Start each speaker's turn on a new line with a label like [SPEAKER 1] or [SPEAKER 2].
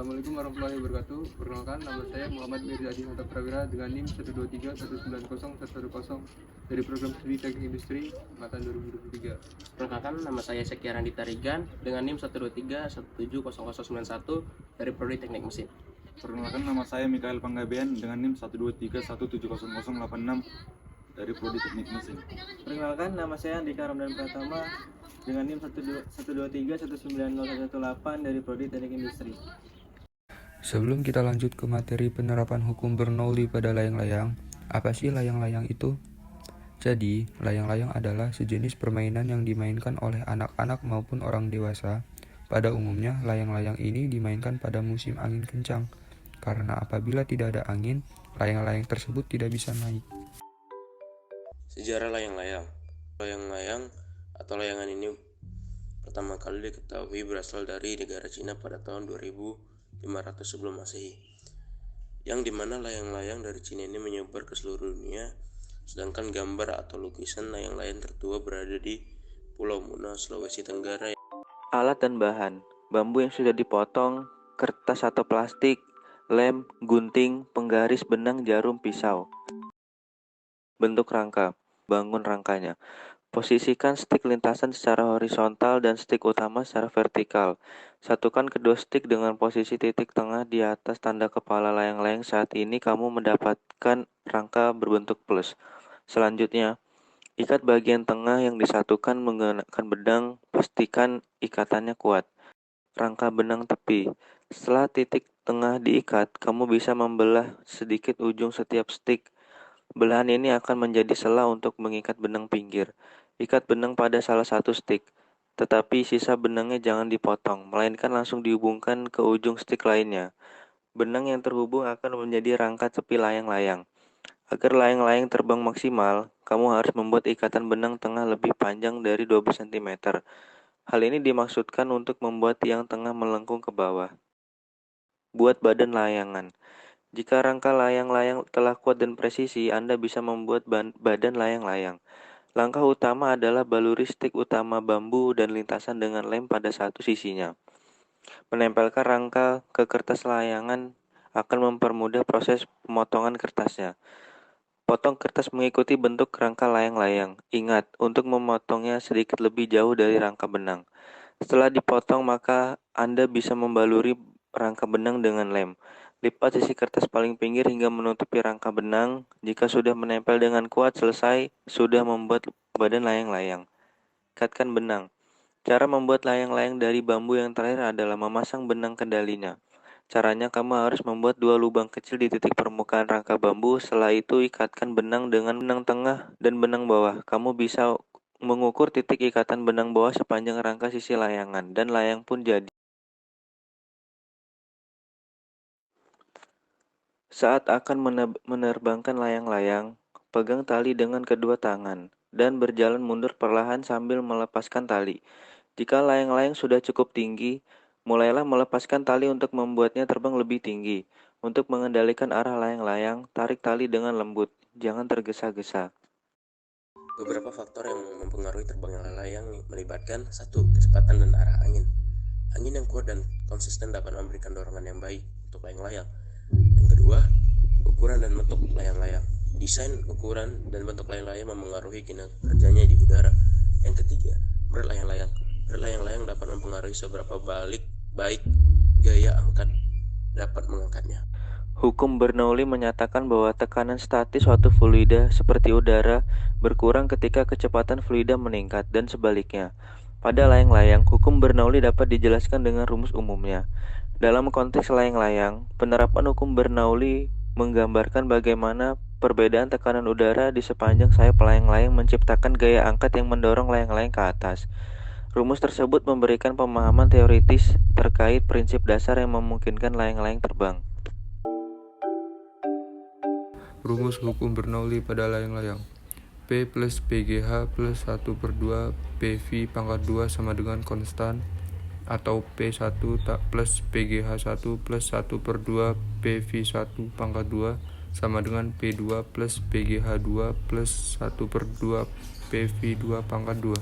[SPEAKER 1] Assalamualaikum warahmatullahi wabarakatuh. Perkenalkan, nama saya Muhammad Mirzadi Hanta Prawira dengan NIM 123190110 dari program studi Teknik Industri angkatan 2023.
[SPEAKER 2] Perkenalkan, nama saya Sekia Randita Rigan dengan NIM 123170091 dari Prodi Teknik Mesin.
[SPEAKER 3] Perkenalkan, nama saya Mikael Panggabean dengan NIM 123177086 dari Prodi Teknik Mesin.
[SPEAKER 4] Perkenalkan, nama saya Andika Ramdan Pratama dengan NIM 123190118 dari Prodi Teknik Industri.
[SPEAKER 5] Sebelum kita lanjut ke materi penerapan hukum Bernoulli pada layang-layang, apa sih layang-layang itu? Jadi, layang-layang adalah sejenis permainan yang dimainkan oleh anak-anak maupun orang dewasa. Pada umumnya, layang-layang ini dimainkan pada musim angin kencang, karena apabila tidak ada angin, layang-layang tersebut tidak bisa naik.
[SPEAKER 2] Sejarah layang-layang. Layang-layang atau layangan ini pertama kali diketahui berasal dari negara Cina pada tahun 2500 sebelum Masehi, yang dimana layang-layang dari Cina ini menyebar ke seluruh dunia, sedangkan gambar atau lukisan layang-layang tertua berada di Pulau Muna, Sulawesi Tenggara.
[SPEAKER 6] Alat dan bahan: bambu yang sudah dipotong, kertas atau plastik, lem, gunting, penggaris, benang, jarum, pisau. Bentuk rangka: bangun rangkanya. Posisikan stik lintasan secara horizontal dan stik utama secara vertikal. Satukan kedua stik dengan posisi titik tengah di atas tanda kepala layang-layang. Saat ini kamu mendapatkan rangka berbentuk plus. Selanjutnya, ikat bagian tengah yang disatukan menggunakan benang, pastikan ikatannya kuat. Rangka benang tepi. Setelah titik tengah diikat, kamu bisa membelah sedikit ujung setiap stik. Belahan ini akan menjadi sela untuk mengikat benang pinggir. Ikat benang pada salah satu stik, tetapi sisa benangnya jangan dipotong, melainkan langsung dihubungkan ke ujung stik lainnya. Benang yang terhubung akan menjadi rangka tepi layang-layang. Agar layang-layang terbang maksimal, kamu harus membuat ikatan benang tengah lebih panjang dari 12 cm. Hal ini dimaksudkan untuk membuat tiang tengah melengkung ke bawah. Buat badan layangan. Jika rangka layang-layang telah kuat dan presisi, Anda bisa membuat badan layang-layang. Langkah utama adalah baluri stik utama bambu dan lintasan dengan lem pada satu sisinya. Menempelkan rangka ke kertas layangan akan mempermudah proses pemotongan kertasnya. Potong kertas mengikuti bentuk rangka layang-layang. Ingat, untuk memotongnya sedikit lebih jauh dari rangka benang. Setelah dipotong, maka Anda bisa membaluri rangka benang dengan lem. Lipat sisi kertas paling pinggir hingga menutupi rangka benang. Jika sudah menempel dengan kuat, selesai, sudah membuat badan layang-layang. Ikatkan benang. Cara membuat layang-layang dari bambu yang terakhir adalah memasang benang kendalinya. Caranya, kamu harus membuat 2 lubang kecil di titik permukaan rangka bambu. Setelah itu, ikatkan benang dengan benang tengah dan benang bawah. Kamu bisa mengukur titik ikatan benang bawah sepanjang rangka sisi layangan, dan layang pun jadi. Saat akan menerbangkan layang-layang, pegang tali dengan kedua tangan dan berjalan mundur perlahan sambil melepaskan tali. Jika layang-layang sudah cukup tinggi, mulailah melepaskan tali untuk membuatnya terbang lebih tinggi. Untuk mengendalikan arah layang-layang, tarik tali dengan lembut, jangan tergesa-gesa.
[SPEAKER 2] Beberapa faktor yang mempengaruhi terbangnya layang melibatkan 1. Kecepatan dan arah angin. Angin yang kuat dan konsisten dapat memberikan dorongan yang baik untuk layang-layang. Yang kedua, ukuran dan bentuk layang-layang. Desain, ukuran, dan bentuk layang-layang mempengaruhi kinerjanya di udara. Yang ketiga, berat layang-layang. Berat layang-layang dapat mempengaruhi seberapa baik gaya angkat dapat mengangkatnya.
[SPEAKER 6] Hukum Bernoulli menyatakan bahwa tekanan statis suatu fluida seperti udara berkurang ketika kecepatan fluida meningkat dan sebaliknya. Pada layang-layang, hukum Bernoulli dapat dijelaskan dengan rumus umumnya. Dalam konteks layang-layang, penerapan hukum Bernoulli menggambarkan bagaimana perbedaan tekanan udara di sepanjang sayap layang-layang menciptakan gaya angkat yang mendorong layang-layang ke atas. Rumus tersebut memberikan pemahaman teoritis terkait prinsip dasar yang memungkinkan layang-layang terbang.
[SPEAKER 5] Rumus hukum Bernoulli pada layang-layang. P plus PGH plus 1/2 PV pangkat 2 sama dengan konstan, atau P1 plus PGH1 plus 1/2 PV1 pangkat 2 sama dengan P2 plus PGH2 plus 1/2 PV2 pangkat 2.